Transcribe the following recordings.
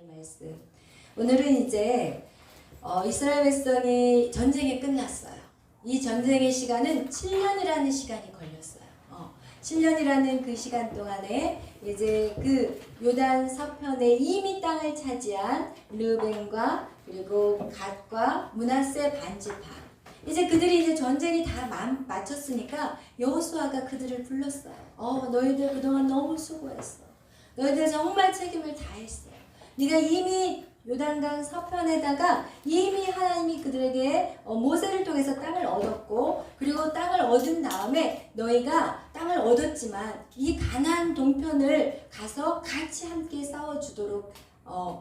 말씀. 오늘은 이제 이스라엘 백성이 전쟁이 끝났어요. 이 전쟁의 시간은 7년이라는 시간이 걸렸어요. 7년이라는 그 시간 동안에 이제 그 요단 서편에 이미 땅을 차지한 르벤과 그리고 갓과 므낫세 반지파, 이제 그들이 이제 전쟁이 다 마쳤으니까 여호수아가 그들을 불렀어요. 너희들 그동안 너무 수고했어. 너희들 정말 책임을 다했어. 네가 이미 요단강 서편에다가 이미 하나님이 그들에게 모세를 통해서 땅을 얻었고, 그리고 땅을 얻은 다음에 너희가 땅을 얻었지만 이 가나안 동편을 가서 같이 함께 싸워주도록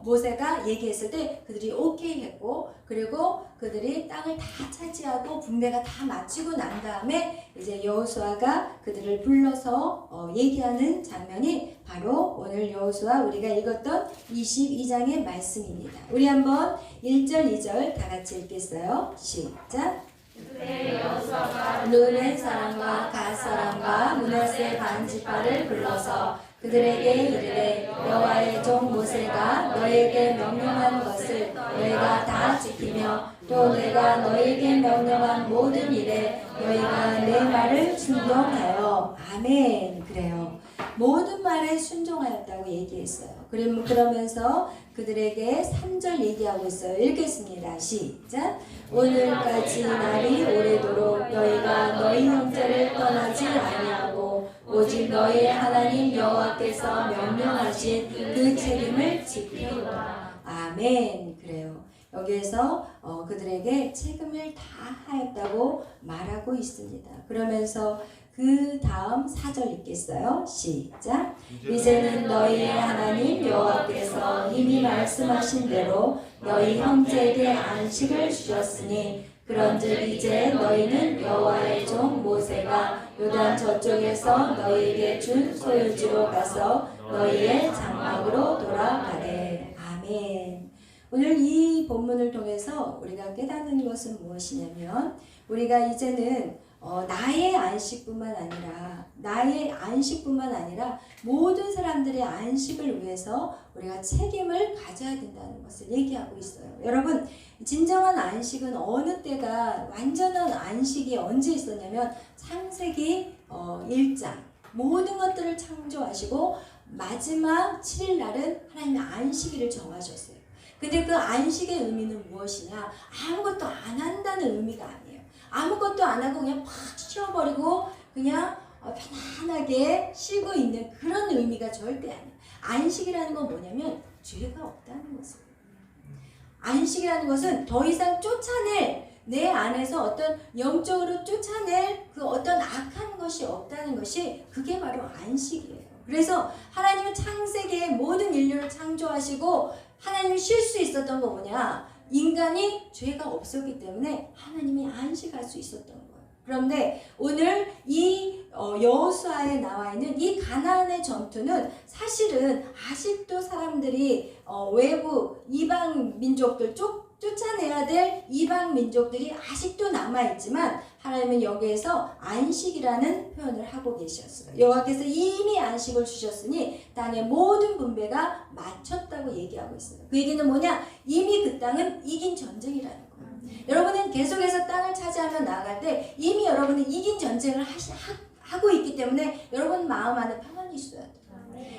모세가 얘기했을 때 그들이 오케이 했고, 그리고 그들이 땅을 다 차지하고 분배가 다 마치고 난 다음에 이제 여호수아가 그들을 불러서 얘기하는 장면이 바로 오늘 여호수아 우리가 읽었던 22장의 말씀입니다. 우리 한번 1절 2절 다 같이 읽겠어요. 시작. 그때 여호수아가 르벤 사람과 갓 사람과 므낫세 반지파를 불러서 그들에게 이르되 여호와의 종 모세가 너희에게 명령한 것을 너희가 다 지키며 또 내가 너희에게 명령한 모든 일에 너희가 내 말을 순종하여. 아멘. 그래요. 모든 말에 순종하였다고 얘기했어요. 그러면서 그들에게 3절 얘기하고 있어요. 읽겠습니다. 시작. 오늘까지 날이 오래도록 너희가 너희 형제를 떠나지 아니하고 오직 너희의 하나님 여호와께서 명령하신 그 책임을 지키리라. 아멘. 그래요. 여기에서 그들에게 책임을 다 하였다고 말하고 있습니다. 그러면서 그 다음 4절 읽겠어요. 시작. 이제는 너희의 하나님 여호와께서 이미 말씀하신 대로 너희 형제에게 안식을 주셨으니 그런즉 이제 너희는 여호와의 종 모세가 요단 저쪽에서 너희에게 준 소유지로 가서 너희의 장막으로 돌아가래. 아멘. 오늘 이 본문을 통해서 우리가 깨닫는 것은 무엇이냐면, 우리가 이제는 나의 안식뿐만 아니라 모든 사람들의 안식을 위해서 우리가 책임을 가져야 된다는 것을 얘기하고 있어요. 여러분, 진정한 안식은 어느 때가, 완전한 안식이 언제 있었냐면 창세기 1장 모든 것들을 창조하시고 마지막 7일 날은 하나님의 안식일을 정하셨어요. 근데 그 안식의 의미는 무엇이냐? 아무것도 안 한다는 의미가 아니에요. 아무것도 안 하고 그냥 팍 쉬어버리고 그냥 편안하게 쉬고 있는 그런 의미가 절대 아니에요. 안식이라는 건 뭐냐면 죄가 없다는 것이에요. 안식이라는 것은 더 이상 쫓아낼, 내 안에서 어떤 영적으로 쫓아낼 그 어떤 악한 것이 없다는 것이, 그게 바로 안식이에요. 그래서 하나님은 창세기의 모든 인류를 창조하시고 하나님이 쉴 수 있었던 거 뭐냐? 인간이 죄가 없었기 때문에 하나님이 안식할 수 있었던 거예요. 그런데 오늘 이 여호수아에 나와 있는 이 가나안의 전투는 사실은 아직도 사람들이 외부 이방 민족들 쫓아내야 될 이방 민족들이 아직도 남아있지만 하나님은 여기에서 안식이라는 표현을 하고 계셨어요. 여호와께서 이미 안식을 주셨으니 땅의 모든 분배가 마쳤다고 얘기하고 있어요. 그 얘기는 뭐냐? 이미 그 땅은 이긴 전쟁이라는 거예요. 여러분은 계속해서 땅을 차지하며 나아갈 때 이미 여러분은 이긴 전쟁을 하고 있기 때문에 여러분 마음 안에 평안이 있어야 돼요.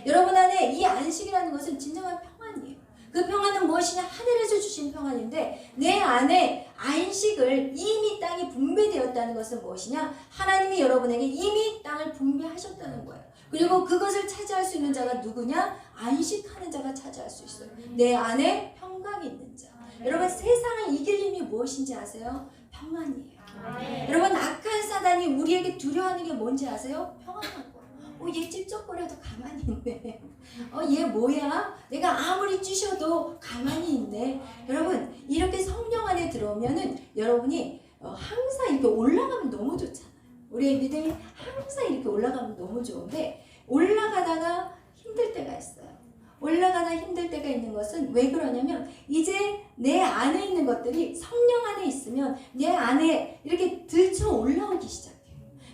여러분 안에 이 안식이라는 것은 진정한 평안이에요. 그 평안은 무엇이냐? 하늘에서 주신 평안인데, 내 안에 안식을 이미 땅이 분배되었다는 것은 무엇이냐? 하나님이 여러분에게 이미 땅을 분배하셨다는 거예요. 그리고 그것을 차지할 수 있는 자가 누구냐? 안식하는 자가 차지할 수 있어요. 내 안에 평강이 있는 자. 여러분, 세상을 이길 힘이 무엇인지 아세요? 평안이에요. 여러분, 악한 사단이 우리에게 두려워하는 게 뭔지 아세요? 평안하고. 얘 찝쩍거려도 가만히 있네. 얘 뭐야? 내가 아무리 쑤셔도 가만히 있네. 여러분, 이렇게 성령 안에 들어오면은 여러분이 항상 이렇게 올라가면 너무 좋잖아요. 우리의 믿음이 항상 이렇게 올라가면 너무 좋은데, 올라가다가 힘들 때가 있어요. 올라가다 힘들 때가 있는 것은 왜 그러냐면, 이제 내 안에 있는 것들이 성령 안에 있으면 내 안에 이렇게 들쳐 올라오기 시작해요.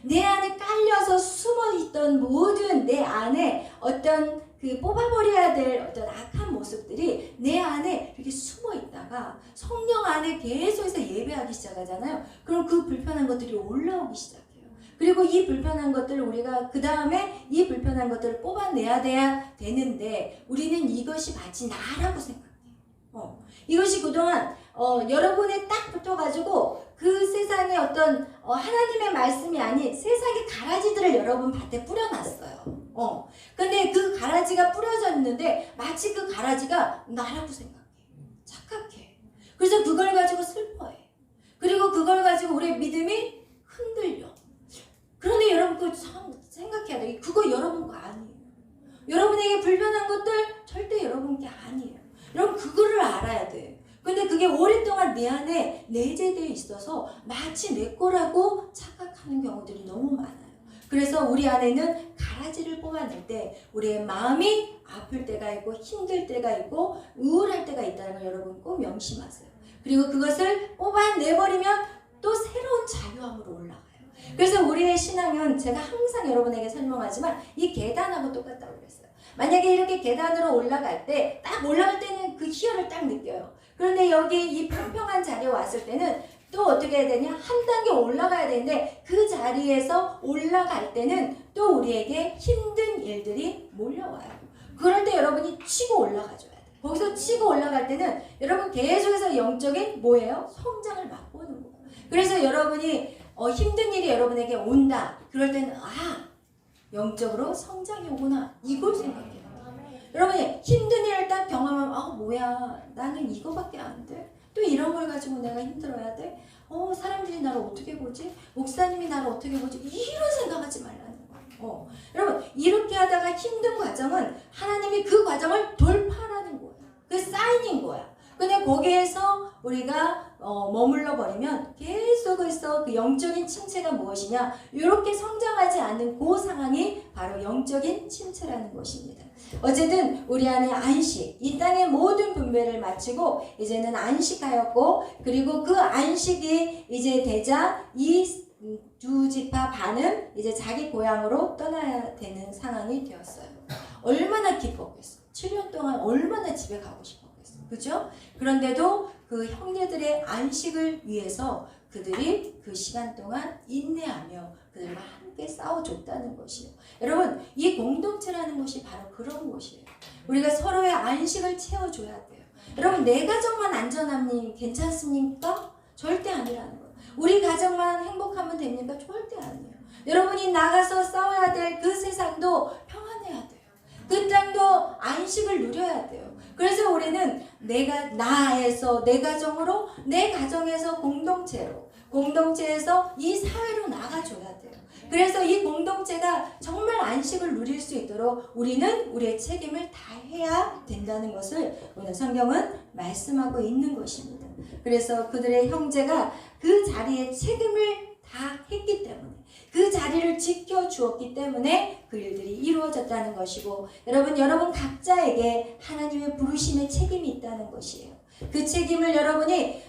내 안에 깔려서 숨어있던 모든 내 안에 어떤 그 뽑아버려야 될 어떤 악한 모습들이 내 안에 이렇게 숨어 있다가 성령 안에 계속해서 예배하기 시작하잖아요. 그럼 그 불편한 것들이 올라오기 시작해요. 그리고 이 불편한 것들을 우리가 그 다음에 이 불편한 것들을 뽑아내야 되는데 우리는 이것이 마치 나라고 생각해요. 이것이 그동안 여러분에 딱 붙어가지고 그 세상의 어떤 하나님의 말씀이 아닌 세상의 가라지들을 여러분 밭에 뿌려놨어요. 근데 그 가라지가 뿌려졌는데 마치 그 가라지가 나라고 생각해. 착각해. 그래서 그걸 가지고 슬퍼해. 그리고 그걸 가지고 우리의 믿음이 흔들려. 그런데 여러분 그거 생각해야 돼. 그거 여러분 거 아니에요. 여러분에게 불편한 것들 절대 여러분 게 아니에요. 여러분 그거를 알아야 돼. 근데 그게 오랫동안 내 안에 내재되어 있어서 마치 내 거라고 착각하는 경우들이 너무 많아요. 그래서 우리 안에는 가라지를 뽑아낼 때 우리의 마음이 아플 때가 있고 힘들 때가 있고 우울할 때가 있다는 걸 여러분 꼭 명심하세요. 그리고 그것을 뽑아내버리면 또 새로운 자유함으로 올라가요. 그래서 우리의 신앙은 제가 항상 여러분에게 설명하지만 이 계단하고 똑같다고 그랬어요. 만약에 이렇게 계단으로 올라갈 때 딱 올라갈 때는 그 희열을 딱 느껴요. 그런데 여기 이 평평한 자리에 왔을 때는 또 어떻게 해야 되냐? 한 단계 올라가야 되는데 그 자리에서 올라갈 때는 또 우리에게 힘든 일들이 몰려와요. 그럴 때 여러분이 치고 올라가줘야 돼요. 거기서 치고 올라갈 때는 여러분 계속해서 영적인 뭐예요? 성장을 맛보는 거예요. 그래서 여러분이 힘든 일이 여러분에게 온다. 그럴 때는 영적으로 성장이 오구나. 이걸 생각해요. 여러분이 힘든 일을 딱 경험하면 뭐야 나는 이거밖에 안 돼. 또 이런 걸 가지고 내가 힘들어야 돼. 사람들이 나를 어떻게 보지? 목사님이 나를 어떻게 보지? 이런 생각하지 말라는 거예요. 여러분 이렇게 하다가 힘든 과정은 하나님이 그 과정을 돌파하라는 거예요. 그 사인인 거야. 근데 거기에서 우리가 머물러 버리면 계속해서 그 영적인 침체가 무엇이냐? 이렇게 성장하지 않는 그 상황이 바로 영적인 침체라는 것입니다. 어쨌든 우리 안에 안식, 이 땅의 모든 분배를 마치고 이제는 안식하였고, 그리고 그 안식이 이제 되자 이 두 지파 반은 이제 자기 고향으로 떠나야 되는 상황이 되었어요. 얼마나 기뻤겠어. 7년 동안 얼마나 집에 가고 싶었겠어. 그죠? 그런데도 그 형제들의 안식을 위해서 그들이 그 시간 동안 인내하며 그들과 함께 싸워줬다는 것이에요. 여러분, 이 공동체라는 것이 바로 그런 것이에요. 우리가 서로의 안식을 채워줘야 돼요. 여러분, 내 가정만 안전하니 괜찮습니까? 절대 아니라는 거예요. 우리 가정만 행복하면 됩니까? 절대 아니에요. 여러분이 나가서 싸워야 될 그 세상도 평안해야 돼요. 그 땅도 안식을 누려야 돼요. 그래서 우리는 나에서 내 가정으로, 내 가정에서 공동체에서 이 사회로 나가줘야 돼요. 그래서 이 공동체가 정말 안식을 누릴 수 있도록 우리는 우리의 책임을 다해야 된다는 것을 오늘 성경은 말씀하고 있는 것입니다. 그래서 그들의 형제가 그 자리에 책임을 다 했기 때문에, 그 자리를 지켜주었기 때문에 그 일들이 이루어졌다는 것이고, 여러분 각자에게 하나님의 부르심의 책임이 있다는 것이에요. 그 책임을 여러분이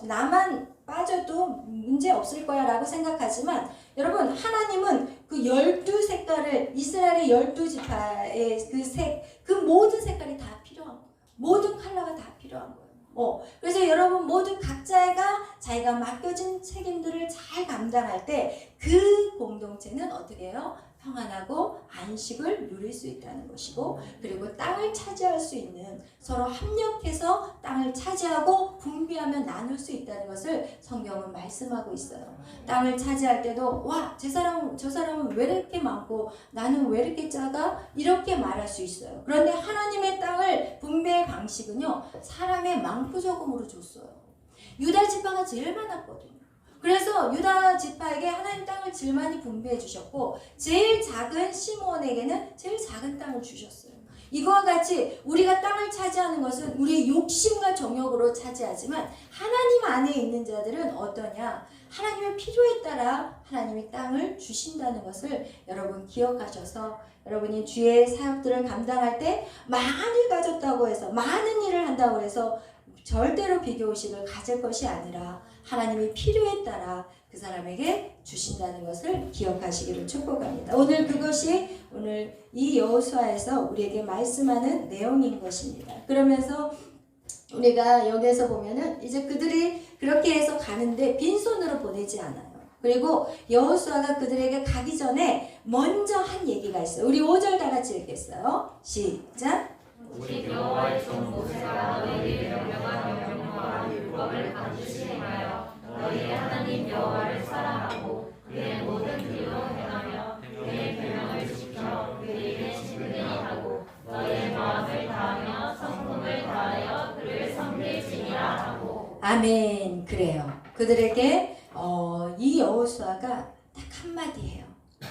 나만 빠져도 문제 없을 거야 라고 생각하지만, 여러분 하나님은 그 12색깔을, 이스라엘의 12지파의 그 모든 색깔이 다 필요한 거예요. 모든 컬러가 다 필요한 거예요. 그래서 여러분 모두 각자가 자기가 맡겨진 책임들을 잘 감당할 때 그 공동체는 어떻게 해요? 평안하고 안식을 누릴 수 있다는 것이고, 그리고 땅을 차지할 수 있는, 서로 합력해서 땅을 차지하고 분배하며 나눌 수 있다는 것을 성경은 말씀하고 있어요. 땅을 차지할 때도 저 사람은 왜 이렇게 많고 나는 왜 이렇게 작아? 이렇게 말할 수 있어요. 그런데 하나님의 땅을 분배의 방식은요, 사람의 많고 적음으로 줬어요. 유다 지파가 제일 많았거든요. 그래서 유다 지파에게 하나님 땅을 제일 많이 분배해 주셨고, 제일 작은 시므온에게는 제일 작은 땅을 주셨어요. 이거와 같이 우리가 땅을 차지하는 것은 우리의 욕심과 정욕으로 차지하지만, 하나님 안에 있는 자들은 어떠냐? 하나님의 필요에 따라 하나님이 땅을 주신다는 것을 여러분 기억하셔서, 여러분이 주의 사역들을 감당할 때 많이 가졌다고 해서, 많은 일을 한다고 해서 절대로 비교의식을 가질 것이 아니라, 하나님의 필요에 따라 그 사람에게 주신다는 것을 기억하시기를 축복합니다. 오늘 그것이 오늘 이 여호수아에서 우리에게 말씀하는 내용인 것입니다. 그러면서 우리가 여기에서 보면은 이제 그들이 그렇게 해서 가는데 빈손으로 보내지 않아요. 그리고 여호수아가 그들에게 가기 전에 먼저 한 얘기가 있어요. 우리 5절 다 같이 읽겠어요. 시작. 오직 여호와의 종 모세가 너희에게 명령한 명령과 율법을 반드시 행하여 너희의 하나님 여호와를 사랑하고 그의 모든 길로 행하며 그의 계명을 지켜 그에게 친근히 하고 너희의 마음을 다하며 성품을 다하여 그를 섬길지니라 하고. 아멘. 그래요. 그들에게 이 여호수아가 딱 한마디 해요.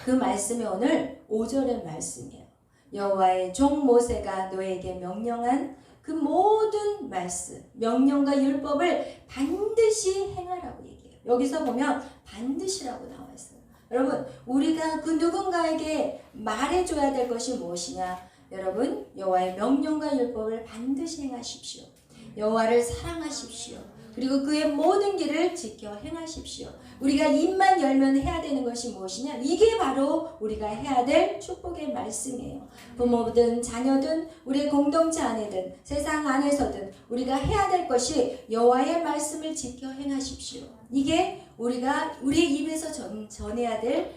그 말씀이 오늘 5절의 말씀이에요. 여호와의 종 모세가 너에게 명령한 그 모든 말씀, 명령과 율법을 반드시 행하라고 얘기해요. 여기서 보면 반드시라고 나와 있어요. 여러분, 우리가 그 누군가에게 말해줘야 될 것이 무엇이냐? 여러분, 여호와의 명령과 율법을 반드시 행하십시오. 여호와를 사랑하십시오. 그리고 그의 모든 길을 지켜 행하십시오. 우리가 입만 열면 해야 되는 것이 무엇이냐? 이게 바로 우리가 해야 될 축복의 말씀이에요. 부모든 자녀든 우리의 공동체 안에든 세상 안에서든 우리가 해야 될 것이 여호와의 말씀을 지켜 행하십시오. 이게 우리가 우리의 입에서 전해야 될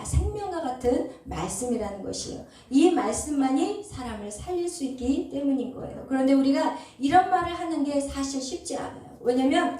생명과 같은 말씀이라는 것이에요. 이 말씀만이 사람을 살릴 수 있기 때문인 거예요. 그런데 우리가 이런 말을 하는 게 사실 쉽지 않아요. 왜냐면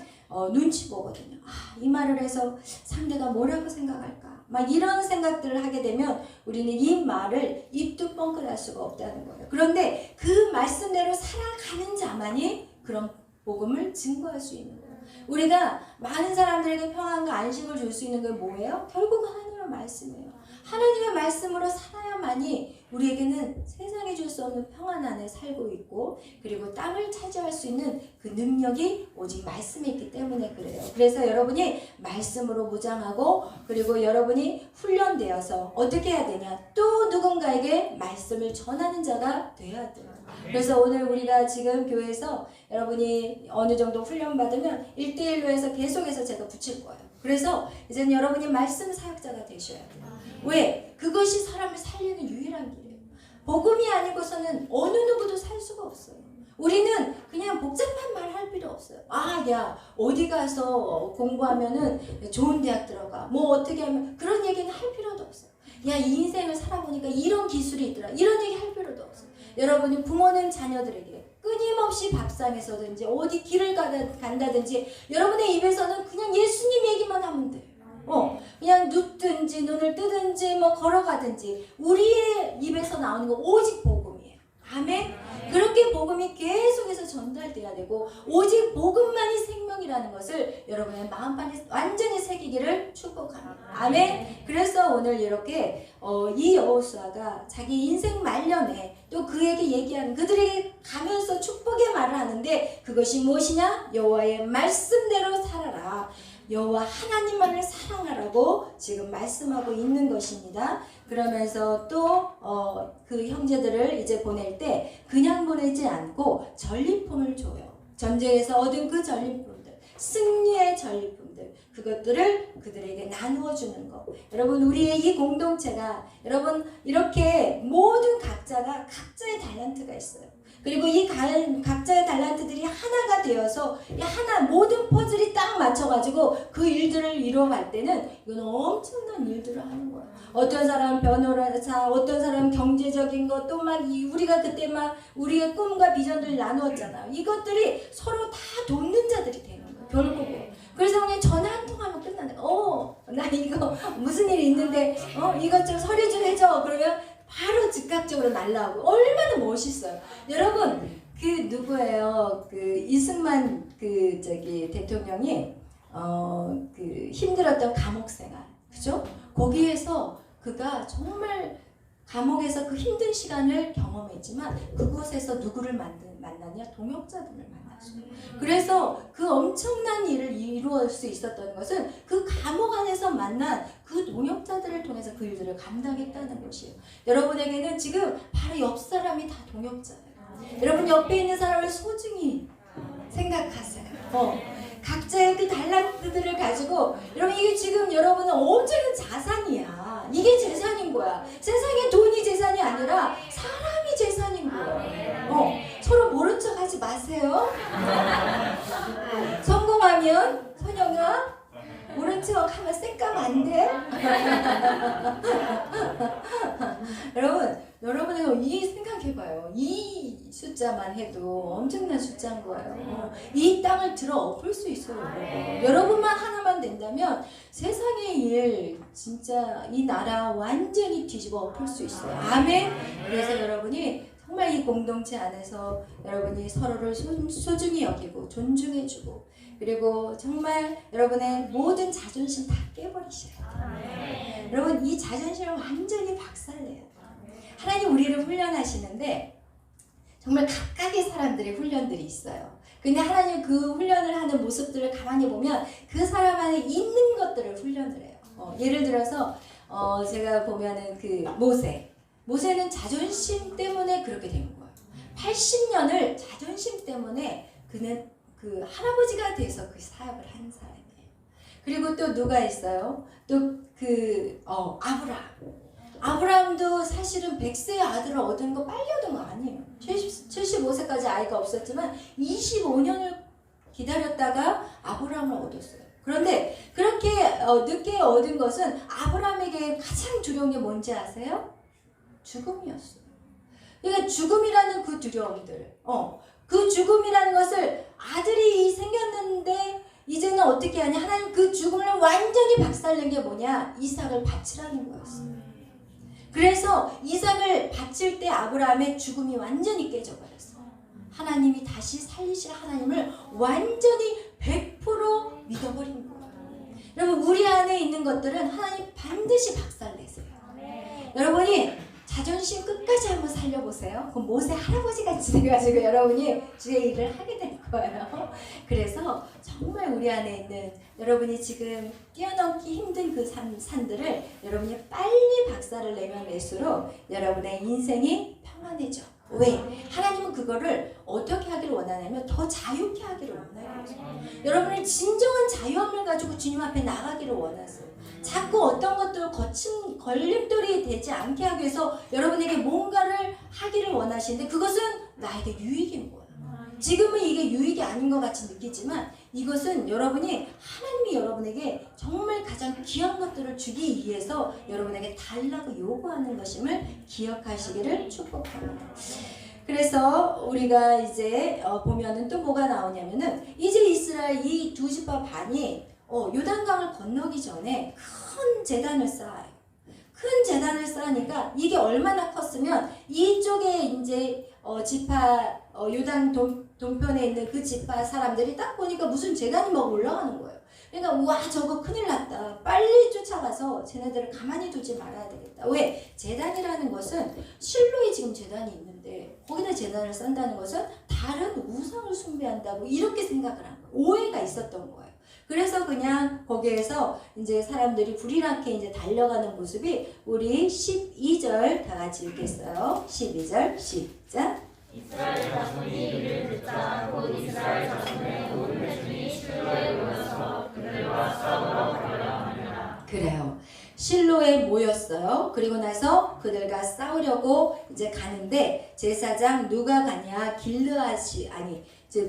눈치 보거든요. 이 말을 해서 상대가 뭐라고 생각할까? 막 이런 생각들을 하게 되면 우리는 이 말을 입도 뻥끗할 수가 없다는 거예요. 그런데 그 말씀대로 살아가는 자만이 그런 복음을 증거할 수 있는 거예요. 우리가 많은 사람들에게 평안과 안식을 줄 수 있는 게 뭐예요? 결국은 하나님의 말씀이에요. 하나님의 말씀으로 살아야만이 우리에게는 세상에 줄 수 없는 평안 안에 살고 있고, 그리고 땅을 차지할 수 있는 그 능력이 오직 말씀에 있기 때문에 그래요. 그래서 여러분이 말씀으로 무장하고, 그리고 여러분이 훈련되어서 어떻게 해야 되냐? 또 누군가에게 말씀을 전하는 자가 돼야 돼요. 그래서 오늘 우리가 지금 교회에서 여러분이 어느 정도 훈련 받으면 1대1로 해서 계속해서 제가 붙일 거예요. 그래서 이제는 여러분이 말씀 사역자가 되셔야 돼요. 왜? 그것이 사람을 살리는 유일한 길이에요. 복음이 아니고서는 어느 누구도 살 수가 없어요. 우리는 그냥 복잡한 말 할 필요 없어요. 야, 어디 가서 공부하면은 좋은 대학 들어가. 뭐 어떻게 하면, 그런 얘기는 할 필요도 없어요. 야, 이 인생을 살아보니까 이런 기술이 있더라. 이런 얘기 할 필요도 없어요. 여러분이 부모는 자녀들에게 끊임없이 밥상에서든지 어디 길을 간다든지 여러분의 입에서는 그냥 예수님 얘기만 하면 돼요. 그냥 눕든지 눈을 뜨든지 뭐 걸어가든지 우리의 입에서 나오는 거 오직 복음이에요. 아멘. 그렇게 복음이 계속해서 전달돼야 되고, 오직 복음만이 생명이라는 것을 여러분의 마음판에 완전히 새기기를 축복합니다. 아멘. 그래서 오늘 이렇게 이 여호수아가 자기 인생 말년에 또 그에게 얘기하는, 그들에게 가면서 축복의 말을 하는데, 그것이 무엇이냐? 여호와의 말씀대로 살아라. 여호와 하나님만을 사랑하라고 지금 말씀하고 있는 것입니다. 그러면서 또 그 형제들을 이제 보낼 때 그냥 보내지 않고 전리품을 줘요. 전쟁에서 얻은 그 전리품들, 승리의 전리품들, 그것들을 그들에게 나누어 주는 것. 여러분, 우리의 이 공동체가, 여러분, 이렇게 모든 각자가 각자의 달란트가 있어요. 그리고 이 각자의 달란트들이 하나가 되어서 이 하나 모든 퍼즐이 딱 맞춰가지고 그 일들을 이루어갈 때는 이건 엄청난 일들을 하는 거예요. 어떤 사람은 변호사, 어떤 사람은 경제적인 것, 또 막 우리가 그때 막 우리의 꿈과 비전들을 나누었잖아요. 이것들이 서로 다 돕는 자들이 되는 거예요. 결국은. 그래서 그냥 전화 한 통하면 끝나는 거예요. 나 이거 무슨 일이 있는데 이것 좀 서류 좀 해줘. 그러면 바로 즉각적으로 날라오고, 얼마나 멋있어요. 여러분, 그 누구예요? 그 이승만 대통령이 그 힘들었던 감옥 생활, 그죠? 거기에서 그가 정말 감옥에서 그 힘든 시간을 경험했지만 그곳에서 누구를 만났냐? 동역자들을 만났어요. 그래서 그 엄청난 일을 이루어 수 있었던 것은 그 감옥 안에서 만난 그 동역자들을 통해서 그 일들을 감당했다는 것이에요. 여러분에게는 지금 바로 옆 사람이 다 동역자예요. 여러분 옆에 있는 사람을 소중히 생각하세요. 각자의 그 달란트들을 가지고 여러분 이게 지금 여러분은 엄청난 자산이야. 이게 재산인 거야. 세상에 돈이 재산이 아니라 사람이 재산인 거야. 서로 모른 척 하지 마세요. 성공하면 선영아 모른 척 하면 쌩까면 안 돼. 여러분 이 생각해봐요. 이 숫자만 해도 엄청난 숫자인 거예요. 이 땅을 들어 엎을 수 있어요. 여러분만 하나만 된다면 세상의 일 진짜 이 나라 완전히 뒤집어 엎을 수 있어요. 아멘. 그래서 여러분이 정말 이 공동체 안에서 여러분이 서로를 소중히 여기고 존중해주고 그리고 정말 여러분의 모든 자존심 다 깨버리셔야 돼요. 여러분 이 자존심을 완전히 박살내야 돼요. 하나님 우리를 훈련하시는데 정말 각각의 사람들의 훈련들이 있어요. 근데 하나님 그 훈련을 하는 모습들을 가만히 보면 그 사람 안에 있는 것들을 훈련을 해요. 예를 들어서 제가 보면은 그 모세는 자존심 때문에 그렇게 된 거예요. 80년을 자존심 때문에 그는 그 할아버지가 돼서 그 사역을 한 사람이에요. 그리고 또 누가 있어요? 또 그 아브라함도 사실은 100세의 아들을 얻은 거 빨리 얻은 거 아니에요. 75세까지 아이가 없었지만 25년을 기다렸다가 아브라함을 얻었어요. 그런데 그렇게 늦게 얻은 것은 아브라함에게 가장 두려운 게 뭔지 아세요? 죽음이었어요. 그러니까 죽음이라는 그 두려움들, 그 죽음이라는 것을 아들이 생겼는데 이제는 어떻게 하냐? 하나님 그 죽음을 완전히 박살낸 게 뭐냐? 이삭을 바치라는 거였어요. 그래서 이삭을 바칠 때 아브라함의 죽음이 완전히 깨져버렸어요. 하나님이 다시 살리실 하나님을 완전히 100% 믿어버린 거예요. 여러분 우리 안에 있는 것들은 하나님 반드시 박살내세요. 여러분이 자존심 끝까지 한번 살려보세요. 그럼 모세 할아버지같이 돼가지고 여러분이 주의 일을 하게 될 거예요. 그래서 정말 우리 안에 있는 여러분이 지금 뛰어넘기 힘든 그 산들을 여러분이 빨리 박살을 내면 낼수록 여러분의 인생이 평안해져. 왜? 하나님은 그거를 어떻게 하기를 원하냐면 더 자유케 하기를 원해요. 여러분의 진정한 자유함을 가지고 주님 앞에 나가기를 원하세요. 자꾸 어떤 것들 거친 걸림돌이 되지 않게 하기 위해서 여러분에게 뭔가를 하기를 원하시는데 그것은 나에게 유익인 거예요. 지금은 이게 유익이 아닌 것 같이 느끼지만 이것은 여러분이 하나님이 여러분에게 정말 가장 귀한 것들을 주기 위해서 여러분에게 달라고 요구하는 것임을 기억하시기를 축복합니다. 그래서 우리가 이제 보면은 또 뭐가 나오냐면은 이제 이스라엘 이 두 지파 반이 요단강을 건너기 전에 큰 제단을 쌓아요. 큰 제단을 쌓으니까 이게 얼마나 컸으면 이쪽에 이제 지파 요단 동편에 있는 그 지파 사람들이 딱 보니까 무슨 제단이 막 올라가는 거예요. 그러니까 와 저거 큰일 났다. 빨리 쫓아가서 쟤네들을 가만히 두지 말아야 되겠다. 왜? 제단이라는 것은 실로에 지금 제단이 있는데 거기다 제단을 쌓는다는 것은 다른 우상을 숭배한다고 이렇게 생각을 한 거예요. 오해가 있었던 거예요. 그래서 그냥 거기에서 이제 사람들이 불이 나게 이제 달려가는 모습이 우리 12절 다 같이 읽겠어요. 12절 시작. 이스라엘 자손이 이를 듣자 곧 이스라엘 자손의 모든 대중이 실로에 모여서 그들과 싸우러 가려 하니라. 그래요. 실로에 모였어요. 그리고 나서 그들과 싸우려고 이제 가는데 제사장 누가 가냐?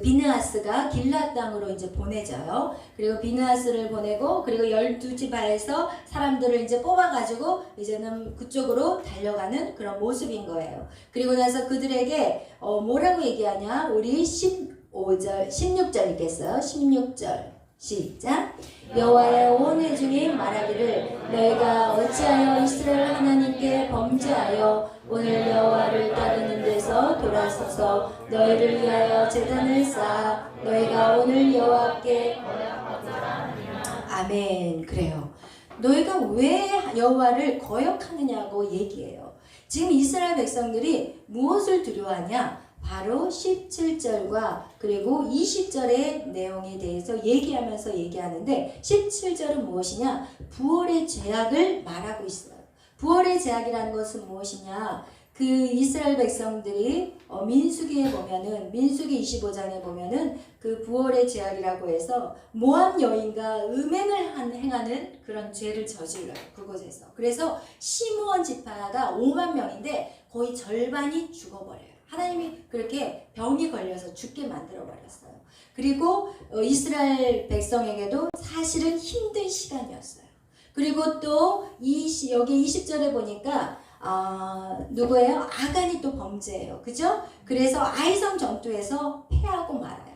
비느하스가 길앗 땅으로 이제 보내져요. 그리고 비느하스를 보내고 그리고 12지파에서 사람들을 이제 뽑아가지고 이제는 그쪽으로 달려가는 그런 모습인 거예요. 그리고 나서 그들에게 뭐라고 얘기하냐? 우리 15절, 16절 읽겠어요. 16절 시작. 여호와의 온 회중이 말하기를 너희가 어찌하여 이스라엘 하나님께 범죄하여 오늘 여호와를 따르는 데서 돌아서서 너희를 위하여 제단을 쌓아 너희가 오늘 여호와께 아멘. 그래요. 너희가 왜 여호와를 거역하느냐고 얘기해요. 지금 이스라엘 백성들이 무엇을 두려워하냐? 바로 17절과 그리고 20절의 내용에 대해서 얘기하는데 17절은 무엇이냐? 부활의 죄악을 말하고 있어요. 부활의 죄악이라는 것은 무엇이냐? 그 이스라엘 백성들이 민수기에 보면은 민수기 25장에 보면은 그 부월의 죄악이라고 해서 모압 여인과 음행을 행하는 그런 죄를 저질러요. 그곳에서. 그래서 시므온 지파가 5만 명인데 거의 절반이 죽어버려요. 하나님이 그렇게 병이 걸려서 죽게 만들어 버렸어요. 그리고 이스라엘 백성에게도 사실은 힘든 시간이었어요. 그리고 또 여기 20절에 보니까 누구예요? 아간이 또 범죄예요. 그죠? 그래서 아이성 전투에서 패하고 말아요.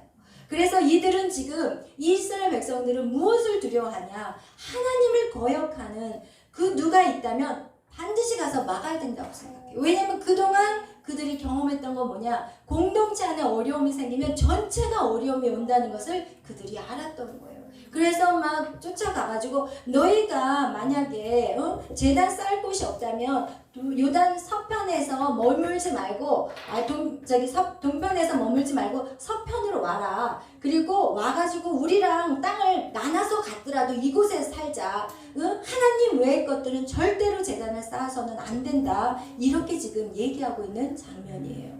그래서 이들은 지금 이스라엘 백성들은 무엇을 두려워하냐? 하나님을 거역하는 그 누가 있다면 반드시 가서 막아야 된다고 생각해요. 왜냐하면 그동안 그들이 경험했던 건 뭐냐? 공동체 안에 어려움이 생기면 전체가 어려움이 온다는 것을 그들이 알았던 거예요. 그래서 막 쫓아가가지고 너희가 만약에 제단 쌓을 곳이 없다면 요단 서편에서 머물지 말고 동편에서 머물지 말고 서편으로 와라. 그리고 와가지고 우리랑 땅을 나눠서 갔더라도 이곳에 살자. 하나님 외의 것들은 절대로 제단을 쌓아서는 안 된다. 이렇게 지금 얘기하고 있는 장면이에요.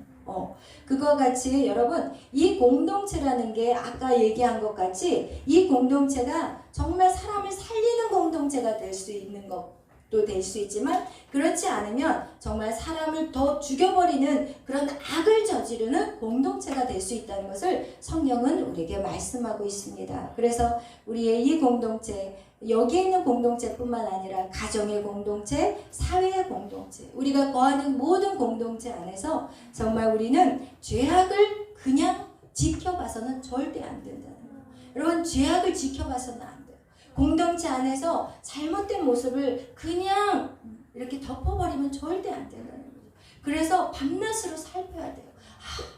그거 같이 여러분 이 공동체라는 게 아까 얘기한 것 같이 이 공동체가 정말 사람을 살리는 공동체가 될 수 있는 것도 될 수 있지만 그렇지 않으면 정말 사람을 더 죽여버리는 그런 악을 저지르는 공동체가 될 수 있다는 것을 성경은 우리에게 말씀하고 있습니다. 그래서 우리의 이 공동체 여기에 있는 공동체뿐만 아니라 가정의 공동체, 사회의 공동체, 우리가 거하는 모든 공동체 안에서 정말 우리는 죄악을 그냥 지켜봐서는 절대 안 된다는 거예요. 여러분 죄악을 지켜봐서는 안 돼요. 공동체 안에서 잘못된 모습을 그냥 이렇게 덮어버리면 절대 안 된다는 거예요. 그래서 밤낮으로 살펴야 돼요.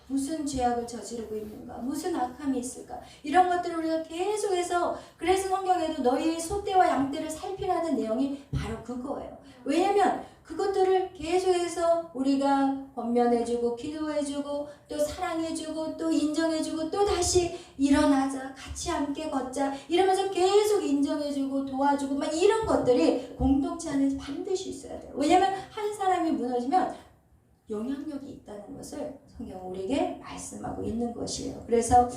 무슨 죄악을 저지르고 있는가? 무슨 악함이 있을까? 이런 것들을 우리가 계속해서 그래서 성경에도 너희의 소떼와 양떼를 살피라는 내용이 바로 그거예요. 왜냐하면 그것들을 계속해서 우리가 권면해주고 기도해주고 또 사랑해주고 또 인정해주고 또 다시 일어나자 같이 함께 걷자 이러면서 계속 인정해주고 도와주고 막 이런 것들이 공동체 안에 반드시 있어야 돼요. 왜냐하면 한 사람이 무너지면 영향력이 있다는 것을 성경은 우리에게 말씀하고 있는 것이에요. 그래서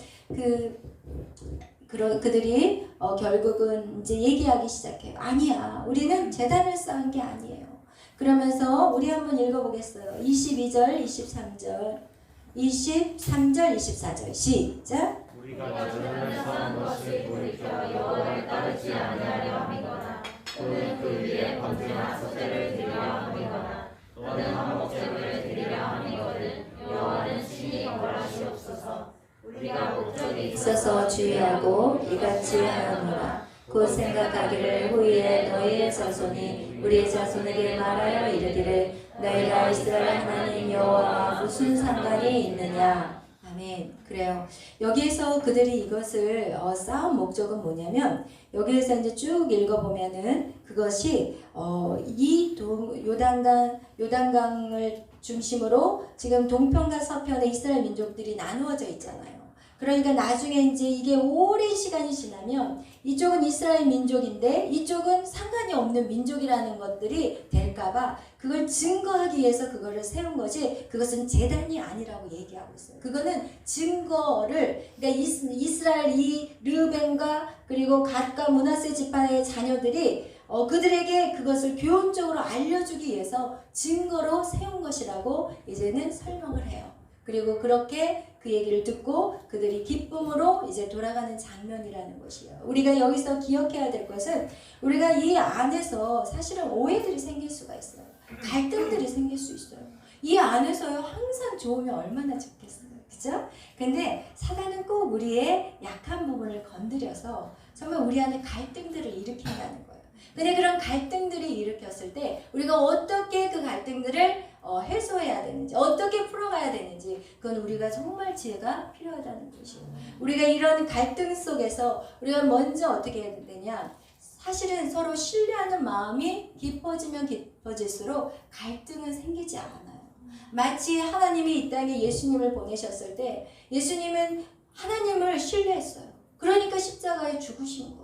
그들이 결국은 이제 얘기하기 시작해요. 아니야, 우리는 제단을 쌓은 게 아니에요. 그러면서 우리 한번 읽어보겠어요. 22절, 23절, 23절, 24절 시작. 우리가 제단을 쌓은 것을 돌이켜 여호와를 따르지 아니하려 함이거나 또는 그 위에 번제나 소제를 드리려 함이거나 또는 한목제물을 드리려 함이거든 여호와는 친히 벌하시옵소서. 우리가 목적이 있어서 주의하고 이같이 하노라. 곧 생각하기를 후에 너희의 자손이 우리의 자손에게 말하여 이르기를 너희가 이스라엘 하나님 여호와와 무슨 상관이 있느냐. 아멘. 그래요. 여기에서 그들이 이것을 쌓은 목적은 뭐냐면 여기에서 이제 쭉 읽어보면은 그것이 이 요단강을 중심으로 지금 동편과 서편의 이스라엘 민족들이 나누어져 있잖아요. 그러니까 나중에 이제 이게 오랜 시간이 지나면 이쪽은 이스라엘 민족인데 이쪽은 상관이 없는 민족이라는 것들이 될까봐 그걸 증거하기 위해서 그거를 세운 것이 그것은 제단이 아니라고 얘기하고 있어요. 그거는 증거를 그러니까 이스라엘 이 르벤과 그리고 갓과 므낫세 지파의 자녀들이 그들에게 그것을 교훈적으로 알려주기 위해서 증거로 세운 것이라고 이제는 설명을 해요. 그리고 그렇게 그 얘기를 듣고 그들이 기쁨으로 이제 돌아가는 장면이라는 것이에요. 우리가 여기서 기억해야 될 것은 우리가 이 안에서 사실은 오해들이 생길 수가 있어요. 갈등들이 생길 수 있어요. 이 안에서요 항상 좋으면 얼마나 좋겠어요. 그죠? 근데 사단은 꼭 우리의 약한 부분을 건드려서 정말 우리 안에 갈등들을 일으킨다는 거예요. 근데 그런 갈등들이 일으켰을 때 우리가 어떻게 그 갈등들을 해소해야 되는지 어떻게 풀어가야 되는지 그건 우리가 정말 지혜가 필요하다는 것이에요. 우리가 이런 갈등 속에서 우리가 먼저 어떻게 해야 되냐 사실은 서로 신뢰하는 마음이 깊어지면 깊어질수록 갈등은 생기지 않아요. 마치 하나님이 이 땅에 예수님을 보내셨을 때 예수님은 하나님을 신뢰했어요. 그러니까 십자가에 죽으신 거예요.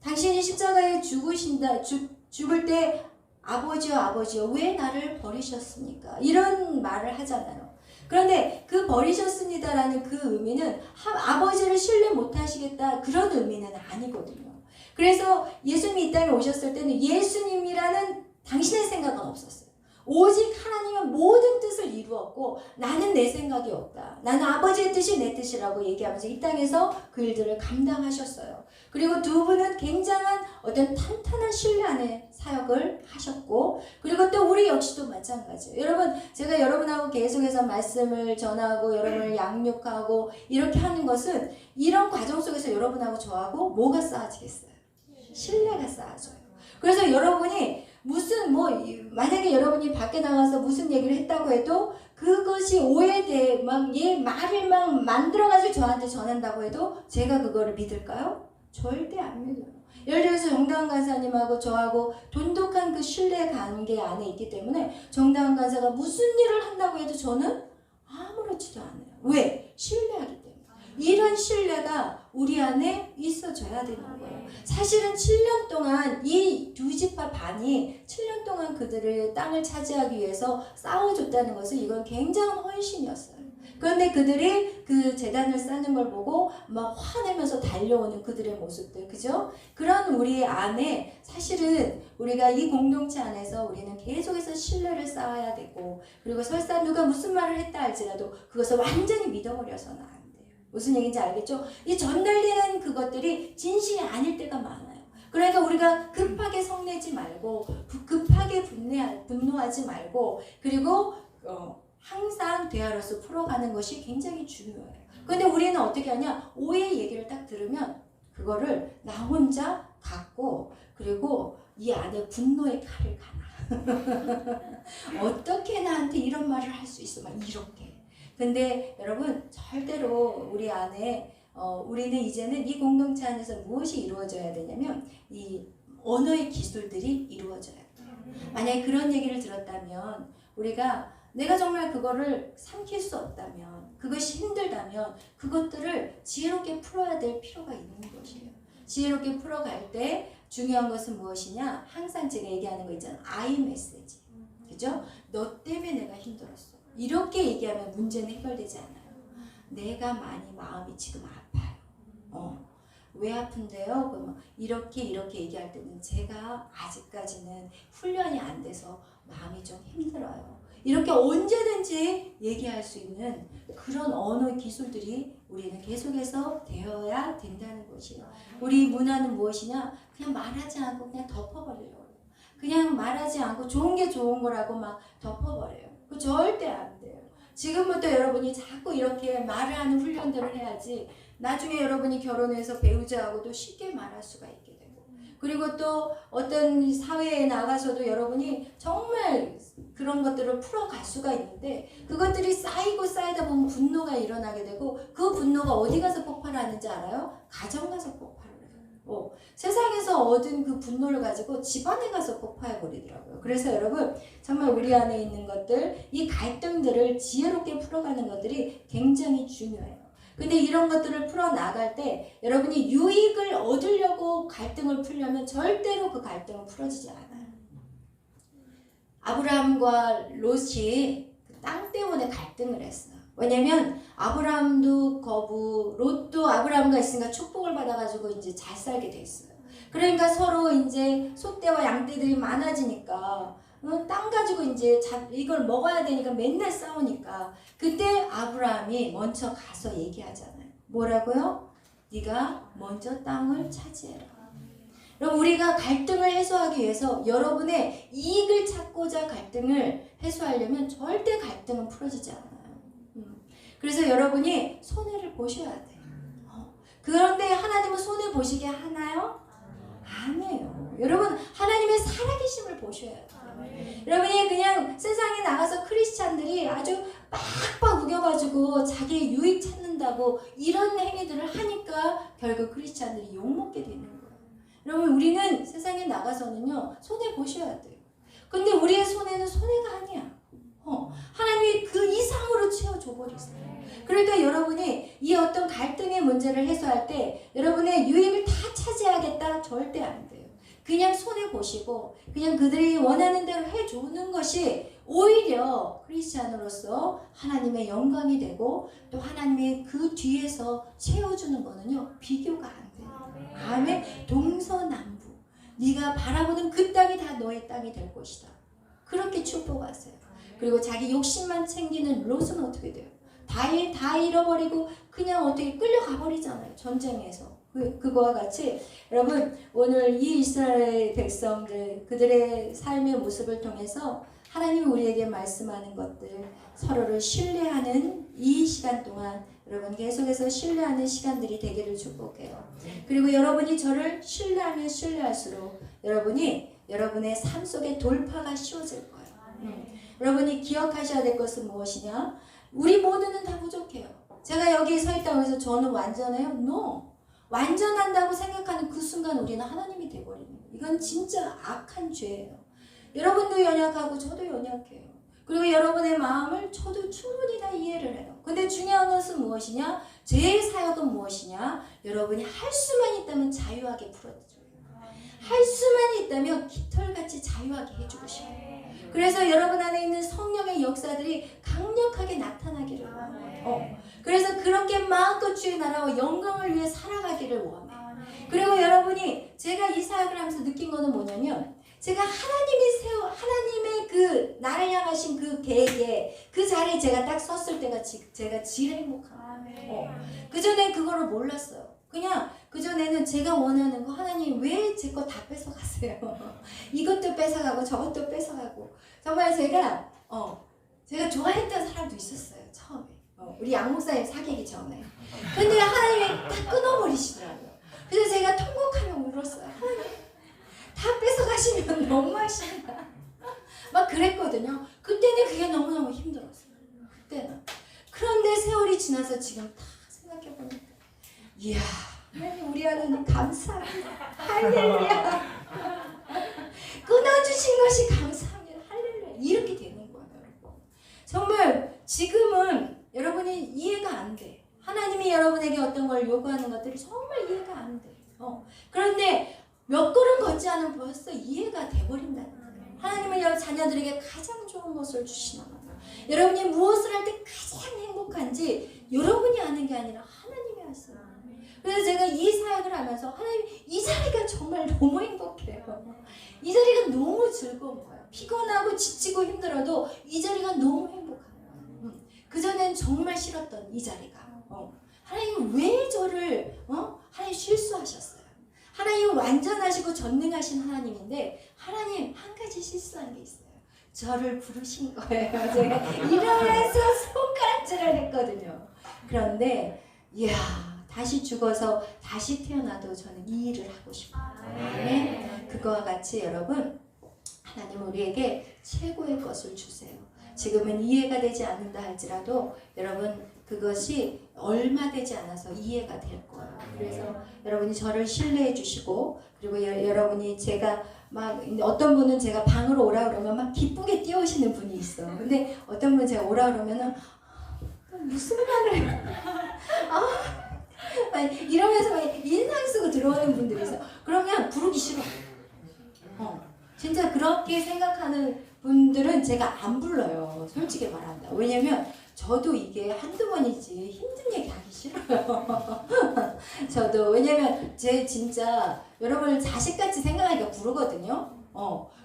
당신이 십자가에 죽을 때 아버지요 아버지요 왜 나를 버리셨습니까? 이런 말을 하잖아요. 그런데 그 버리셨습니다라는 그 의미는 아버지를 신뢰 못하시겠다 그런 의미는 아니거든요. 그래서 예수님이 이 땅에 오셨을 때는 예수님이라는 당신의 생각은 없었어요. 오직 하나님은 모든 뜻을 이루었고 나는 내 생각이 없다. 나는 아버지의 뜻이 내 뜻이라고 얘기하면서 이 땅에서 그 일들을 감당하셨어요. 그리고 두 분은 굉장한 어떤 탄탄한 신뢰 안에 사역을 하셨고 그리고 또 우리 역시도 마찬가지예요. 여러분 제가 여러분하고 계속해서 말씀을 전하고 여러분을 양육하고 이렇게 하는 것은 이런 과정 속에서 여러분하고 저하고 뭐가 쌓아지겠어요? 신뢰가 쌓아져요. 그래서 여러분이 무슨 만약에 여러분이 밖에 나가서 무슨 얘기를 했다고 해도 그것이 오해돼 막 얘 말을 막 만들어가지고 저한테 전한다고 해도 제가 그거를 믿을까요? 절대 안 믿어요. 예를 들어서 정다은 간사님하고 저하고 돈독한 그 신뢰 관계 안에 있기 때문에 정다은 간사가 무슨 일을 한다고 해도 저는 아무렇지도 않아요. 왜? 신뢰하기 때문에. 이런 신뢰가 우리 안에 있어져야 되는 거예요. 사실은 7년 동안 이 두 지파 반이 7년 동안 그들의 땅을 차지하기 위해서 싸워줬다는 것은 이건 굉장한 헌신이었어요. 그런데 그들이 그 재단을 쌓는 걸 보고 막 화내면서 달려오는 그들의 모습들, 그죠? 그런 우리 안에 사실은 우리가 이 공동체 안에서 우리는 계속해서 신뢰를 쌓아야 되고 그리고 설사 누가 무슨 말을 했다 할지라도 그것을 완전히 믿어버려서는 안 돼요. 무슨 얘기인지 알겠죠? 이 전달되는 그것들이 진실이 아닐 때가 많아요. 그러니까 우리가 급하게 성내지 말고 급하게 분노하지 말고 그리고 항상 대화로서 풀어가는 것이 굉장히 중요해요. 그런데 우리는 어떻게 하냐? 오해의 얘기를 딱 들으면 그거를 나 혼자 갖고 그리고 이 안에 분노의 칼을 가나. 어떻게 나한테 이런 말을 할 수 있어? 막 이렇게. 근데 여러분 절대로 우리 안에 우리는 이제는 이 공동체 안에서 무엇이 이루어져야 되냐면 이 언어의 기술들이 이루어져야 돼요. 만약에 그런 얘기를 들었다면 우리가 내가 정말 그거를 삼킬 수 없다면 그것이 힘들다면 그것들을 지혜롭게 풀어야 될 필요가 있는 것이에요. 지혜롭게 풀어갈 때 중요한 것은 무엇이냐? 항상 제가 얘기하는 거 있잖아요. I 메시지. 그죠? 너 때문에 내가 힘들었어. 이렇게 얘기하면 문제는 해결되지 않아요. 내가 많이 마음이 지금 아파요. 왜 아픈데요? 그러면 이렇게 얘기할 때는 제가 아직까지는 훈련이 안 돼서 마음이 좀 힘들어요. 이렇게 언제든지 얘기할 수 있는 그런 언어 기술들이 우리는 계속해서 되어야 된다는 것이에요. 우리 문화는 무엇이냐? 그냥 말하지 않고 그냥 덮어버리려고 해요. 그냥 말하지 않고 좋은 게 좋은 거라고 막 덮어버려요. 그 절대 안 돼요. 지금부터 여러분이 자꾸 이렇게 말을 하는 훈련들을 해야지 나중에 여러분이 결혼해서 배우자하고도 쉽게 말할 수가 있게 되고 그리고 또 어떤 사회에 나가서도 여러분이 정말 그런 것들을 풀어갈 수가 있는데 그것들이 쌓이다 보면 분노가 일어나게 되고 그 분노가 어디 가서 폭발하는지 알아요? 가정 가서 폭발을 해요. 세상에서 얻은 그 분노를 가지고 집안에 가서 폭파해버리더라고요. 그래서 여러분 정말 우리 안에 있는 것들 이 갈등들을 지혜롭게 풀어가는 것들이 굉장히 중요해요. 근데 이런 것들을 풀어나갈 때 여러분이 유익을 얻으려고 갈등을 풀려면 절대로 그 갈등은 풀어지지 않아요. 아브라함과 롯이 땅 때문에 갈등을 했어요. 왜냐면 아브라함도 거부, 롯도 아브라함과 있으니까 축복을 받아가지고 이제 잘 살게 됐어요. 그러니까 서로 이제 소떼와 양떼들이 많아지니까 땅 가지고 이제 이걸 먹어야 되니까 맨날 싸우니까 그때 아브라함이 먼저 가서 얘기하잖아요. 뭐라고요? 네가 먼저 땅을 차지해라. 그럼 우리가 갈등을 해소하기 위해서 여러분의 이익을 찾고자 갈등을 해소하려면 절대 갈등은 풀어지지 않아요. 그래서 여러분이 손해를 보셔야 돼요. 그런데 하나님은 손해 보시게 하나요? 안 해요. 여러분 하나님의 살아계심을 보셔야 돼요. 여러분이 그냥 세상에 나가서 크리스찬들이 아주 빡빡 우겨가지고 자기의 유익 찾는다고 이런 행위들을 하니까 결국 크리스찬들이 욕먹게 되는 거예요. 여러분 우리는 세상에 나가서는요 손해 보셔야 돼요. 근데 우리의 손해는 손해가 아니야. 하나님이 그 이상으로 채워줘 버리세요. 그러니까 여러분이 이 어떤 갈등의 문제를 해소할 때 여러분의 유익을 다 차지하겠다 절대 안 돼요. 그냥 손해보시고 그냥 그들이 원하는 대로 해주는 것이 오히려 크리스찬으로서 하나님의 영광이 되고 또 하나님의 그 뒤에서 세워주는 거는요 비교가 안 돼요. 아멘. 동서남북 네가 바라보는 그 땅이 다 너의 땅이 될 것이다. 그렇게 축복하세요. 그리고 자기 욕심만 챙기는 롯은 어떻게 돼요? 다 잃어버리고 그냥 어떻게 끌려가 버리잖아요. 전쟁에서. 그거와 같이 여러분 오늘 이 이스라엘 백성들 그들의 삶의 모습을 통해서 하나님이 우리에게 말씀하는 것들 서로를 신뢰하는 이 시간 동안 여러분 계속해서 신뢰하는 시간들이 되기를 축복해요. 그리고 여러분이 저를 신뢰하면 신뢰할수록 여러분이 여러분의 삶 속에 돌파가 쉬워질 거예요. 여러분이 기억하셔야 될 것은 무엇이냐? 우리 모두는 다 부족해요. 제가 여기 서 있다고 해서 저는 완전해요? No. 완전한다고 생각하는 그 순간 우리는 하나님이 돼버리는 거예요. 이건 진짜 악한 죄예요. 여러분도 연약하고 저도 연약해요. 그리고 여러분의 마음을 저도 충분히 다 이해를 해요. 근데 중요한 것은 무엇이냐? 제 사역은 무엇이냐? 여러분이 할 수만 있다면 자유하게 풀어줘요. 할 수만 있다면 깃털같이 자유하게 해주고 싶어요. 그래서 여러분 안에 있는 성령의 역사들이 강력하게 나타나기를 원해요. 그래서 그렇게 마음껏 주의 나라와 영광을 위해 살아가기를 원해요. 그리고 여러분이 제가 이 사역을 하면서 느낀 거는 뭐냐면 제가 하나님의 그 나를 향하신 그 계획에 그 자리에 제가 딱 섰을 때가 제가 제일 행복해요. 그전에 그거를 몰랐어요. 그냥 그전에는 제가 원하는 거 하나님 왜 제 거 다 뺏어가세요? 이것도 뺏어가고 저것도 뺏어가고 정말 제가 좋아했던 사람도 있었어요. 처음에 우리 양 목사님 사귀기 전에. 근데 하나님이 딱 끊어버리시더라고요. 그래서 제가 통곡하며 울었어요. 하나님 다 뺏어가시면 너무하신다. 막 그랬거든요. 그때는 그게 너무너무 힘들었어요. 그때는. 그런데 세월이 지나서 지금 다 생각해보니까 이야 우리 하나님 감사합니다. 할렐루야. 끊어주신 것이 감사합니다. 할렐루야. 이렇게 되는 거예요. 여러분. 정말 지금은 여러분이 이해가 안 돼. 하나님이 여러분에게 어떤 걸 요구하는 것들이 정말 이해가 안 돼. 그런데 몇 걸음 걷지 않으면 벌써 이해가 돼버린다는 거예요. 하나님은 여러분 자녀들에게 가장 좋은 것을 주시나 봐요. 여러분이 무엇을 할 때 가장 행복한지 여러분이 아는 게 아니라 하나님이 아시는 거예요. 그래서 제가 이 사역을 하면서 하나님 이 자리가 정말 너무 행복해요. 이 자리가 너무 즐거운 거예요. 피곤하고 지치고 힘들어도 이 자리가 너무 행복한 거예요. 그전엔 정말 싫었던 이 자리가. 하나님 왜 저를 하나님 실수하셨어요. 하나님은 완전하시고 전능하신 하나님인데 하나님 한 가지 실수한 게 있어요. 저를 부르신 거예요. 제가 이러면서 손가락질을 했거든요. 그런데 이야 다시 죽어서 다시 태어나도 저는 이 일을 하고 싶어요. 네? 그거와 같이 여러분 하나님 우리에게 최고의 것을 주세요. 지금은 이해가 되지 않는다 할지라도 여러분 그것이 얼마 되지 않아서 이해가 될 거예요. 그래서 여러분이 저를 신뢰해 주시고 그리고 여러분이 제가 막 어떤 분은 제가 방으로 오라 그러면 막 기쁘게 뛰어오시는 분이 있어. 근데 어떤 분은 제가 오라 그러면은 무슨 말을 이러면서 막 인상 쓰고 들어오는 분들이 있어. 그러면 부르기 싫어. 진짜 그렇게 생각하는 분들은 제가 안 불러요. 솔직히 말한다. 왜냐면 저도 이게 한두 번이지 힘든 얘기 하기 싫어요. 저도 왜냐면 제 진짜 여러분을 자식같이 생각하니까 부르거든요.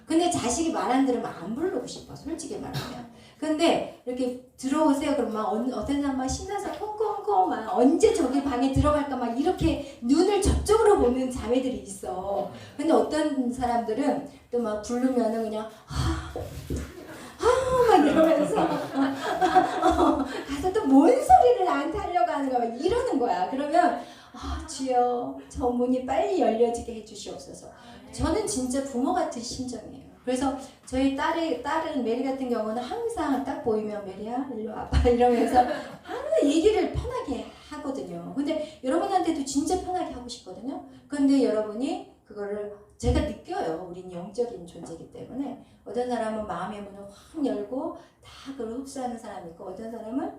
근데 자식이 말 안 들으면 안 부르고 싶어. 솔직히 말하면. 근데 이렇게 들어오세요. 그러면 어떤 사람 막 신나서 콩콩콩 막 언제 저기 방에 들어갈까 막 이렇게 눈을 저쪽으로 보는 자매들이 있어. 근데 어떤 사람들은 또 막 부르면은 그냥 막 이러면서 가서 또 뭔 소리를 나한테 하려고 하는 거야 막 이러는 거야. 그러면 주여 저 문이 빨리 열려지게 해주시옵소서. 저는 진짜 부모 같은 심정이에요. 그래서 저희 딸은 메리 같은 경우는 항상 딱 보이면 메리야 일로 와봐 이러면서 항상 얘기를 편하게 하거든요. 근데 여러분한테도 진짜 편하게 하고 싶거든요. 근데 여러분이 그거를 제가 느껴요. 우린 영적인 존재이기 때문에 어떤 사람은 마음의 문을 확 열고 다 그걸 흡수하는 사람이 있고 어떤 사람은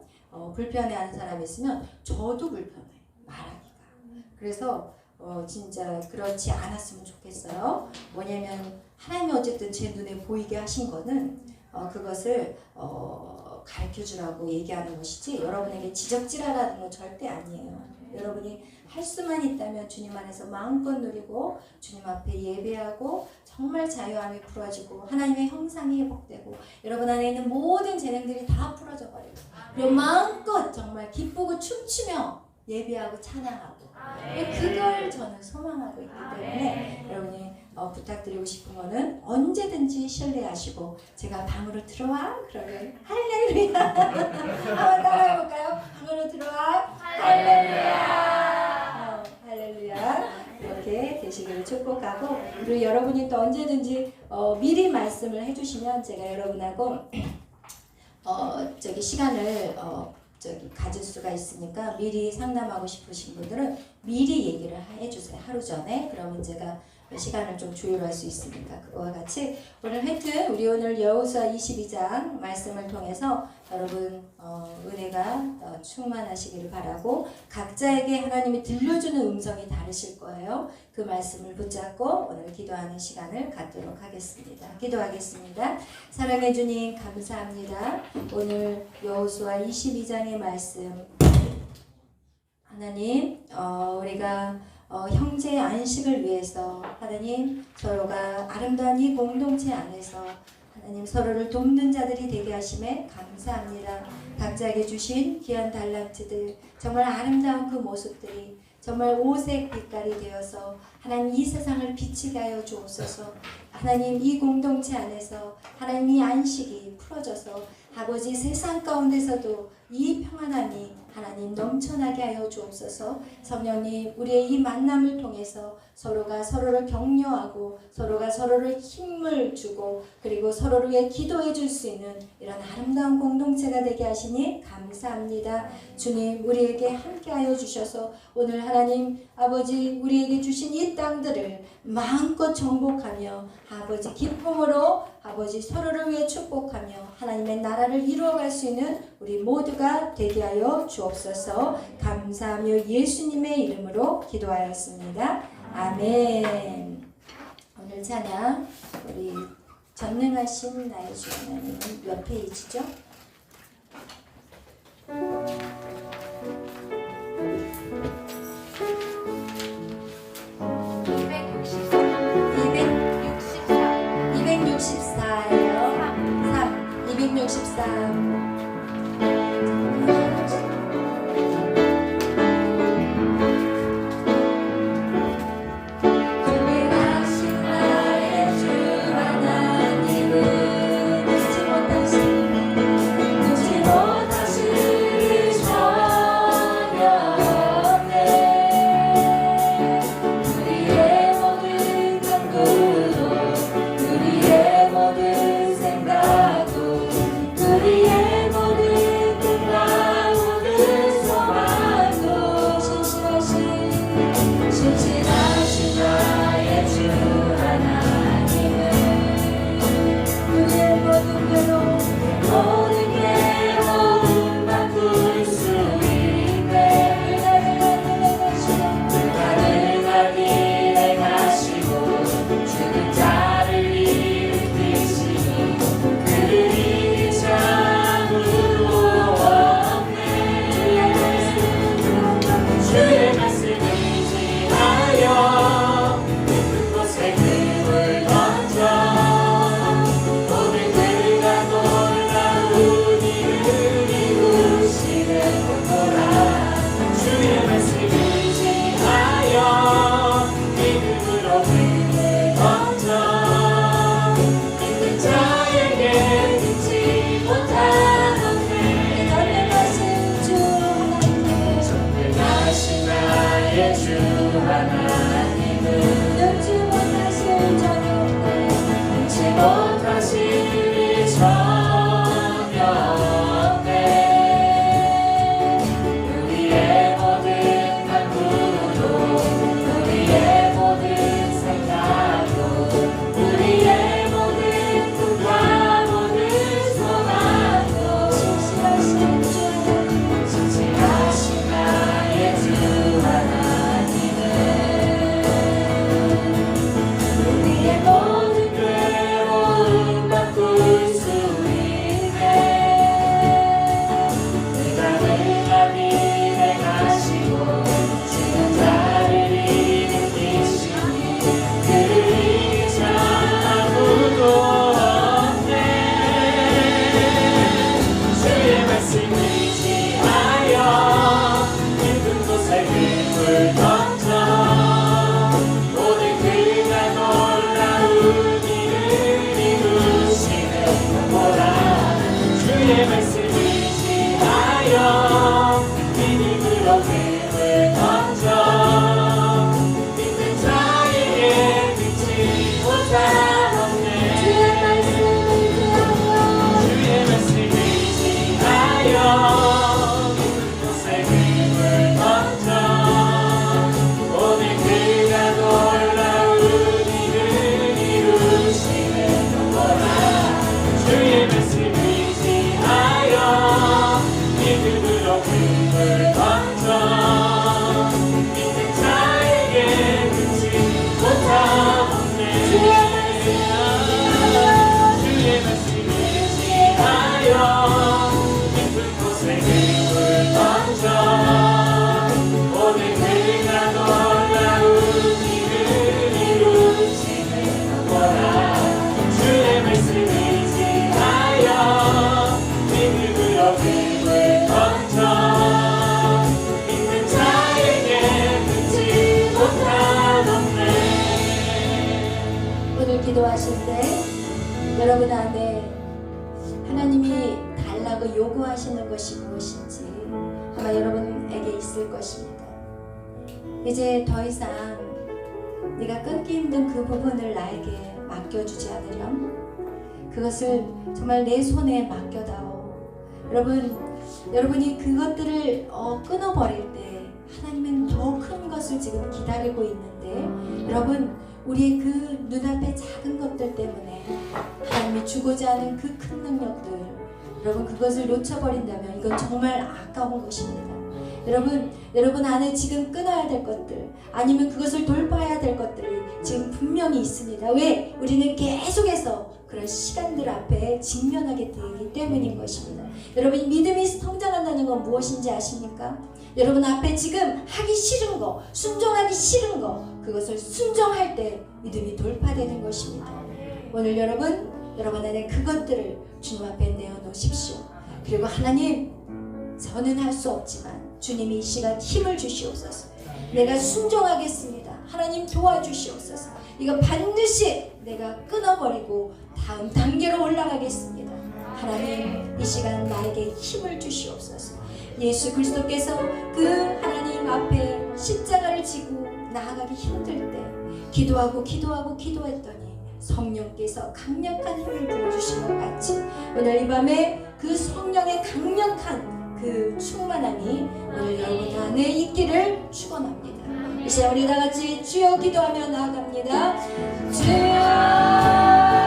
불편해하는 사람이 있으면 저도 불편해요. 말하기가. 그래서 진짜 그렇지 않았으면 좋겠어요. 뭐냐면 하나님이 어쨌든 제 눈에 보이게 하신 거는 그것을 가르쳐 주라고 얘기하는 것이지 여러분에게 지적질하라는 건 절대 아니에요. 여러분이 할 수만 있다면 주님 안에서 마음껏 누리고 주님 앞에 예배하고 정말 자유함이 풀어지고 하나님의 형상이 회복되고 여러분 안에 있는 모든 재능들이 다 풀어져 버리고 그리고 마음껏 정말 기쁘고 춤추며 예배하고 찬양하고 그걸 저는 소망하고 있기 때문에 여러분이 부탁드리고 싶은 거는 언제든지 신뢰하시고 제가 방으로 들어와 그러면 할렐루야 한번 따라해볼까요? 방으로 들어와 할렐루야 할렐루야 이렇게 되시기를 축복하고 그리고 여러분이 또 언제든지 미리 말씀을 해주시면 제가 여러분하고 시간을 가질 수가 있으니까 미리 상담하고 싶으신 분들은 미리 얘기를 해주세요. 하루 전에. 그러면 제가 시간을 좀 조율할 수 있으니까 그거와 같이 오늘 하여튼 우리 오늘 여호수아 22장 말씀을 통해서 여러분 은혜가 충만하시기를 바라고 각자에게 하나님이 들려주는 음성이 다르실 거예요. 그 말씀을 붙잡고 오늘 기도하는 시간을 갖도록 하겠습니다. 기도하겠습니다. 사랑해 주님 감사합니다. 오늘 여호수아 22장의 말씀 하나님 우리가 형제의 안식을 위해서 하나님 서로가 아름다운 이 공동체 안에서 하나님 서로를 돕는 자들이 되게 하심에 감사합니다. 각자에게 주신 귀한 달란트들 정말 아름다운 그 모습들이 정말 오색 빛깔이 되어서 하나님 이 세상을 비치게 하여 주옵소서. 하나님 이 공동체 안에서 하나님 이 안식이 풀어져서 아버지 세상 가운데서도 이 평안함이 하나님 넘쳐나게 하여 주옵소서. 성령님 우리의 이 만남을 통해서 서로가 서로를 격려하고 서로가 서로를 힘을 주고 그리고 서로를 위해 기도해 줄 수 있는 이런 아름다운 공동체가 되게 하시니 감사합니다. 주님 우리에게 함께 하여 주셔서 오늘 하나님 아버지 우리에게 주신 이 땅들을 마음껏 정복하며 아버지 기쁨으로 아버지 서로를 위해 축복하며 하나님의 나라를 이루어갈 수 있는 우리 모두가 되게 하여 주옵소서. 감사하며 예수님의 이름으로 기도하였습니다. 아멘. 오늘 찬양 우리 전능하신 나의 주 하나님은 몇 페이지죠? 263. 주님은 지시하여 믿음으로 힘을 던져 믿는 자에게 믿지 못한 없네. 주의 말씀을 지시하여 깊은 곳에 힘을 던져 오늘 그가 놀라운 일을 이루시는 거라. 주의 말씀을 지시하여 믿음으로 힘을 던져 믿는 자에게 믿지 못한 없네. 주의 말씀을 지시하여 깊은 곳에 힘을 던져 오늘 그가 놀라운 일을 이루시는 거라. 주의 말씀을 지시하여 믿음으로 힘을 던져 믿는 자에게 믿지 못한 없네. 오늘 기도하실 때 여러분 안에 하나님이 달라고 요구하시는 것이 무엇인지 아마 여러분에게 있을 것입니다. 이제 더 이상 네가 끊기 힘든 그 부분을 나에게 맡겨주지 않으렴. 그것을 정말 내 손에 맡겨다오. 여러분이 그것들을 끊어버릴 때 하나님은 더 큰 것을 지금 기다리고 있는데 여러분 우리의 그 눈앞의 작은 것들 때문에 하나님이 주고자 하는 그 큰 능력들 여러분 그것을 놓쳐버린다면 이건 정말 아까운 것입니다. 여러분 안에 지금 끊어야 될 것들 아니면 그것을 돌파해야 될 것들이 지금 분명히 있습니다. 왜? 우리는 계속해서 그런 시간들 앞에 직면하게 되기 때문인 것입니다. 여러분 믿음이 성장한다는 건 무엇인지 아십니까? 여러분 앞에 지금 하기 싫은 거, 순종하기 싫은 거 그것을 순종할 때 믿음이 돌파되는 것입니다. 오늘 여러분 안에 그것들을 주님 앞에 내어놓으십시오. 그리고 하나님 저는 할 수 없지만 주님이 이 시간 힘을 주시옵소서. 내가 순종하겠습니다. 하나님 도와주시옵소서. 이거 반드시 내가 끊어버리고 다음 단계로 올라가겠습니다. 하나님 이 시간 나에게 힘을 주시옵소서. 예수 그리스도께서 그 하나님 앞에 십자가를 지고 나아가기 힘들 때 기도했더니 성령께서 강력한 힘을 부어주신 것 같이 오늘 이 밤에 그 성령의 강력한 그 충만함이 오늘 여러분 안에 있기를 축원합니다. 이제 우리 다 같이 주여 기도하며 나아갑니다. 주여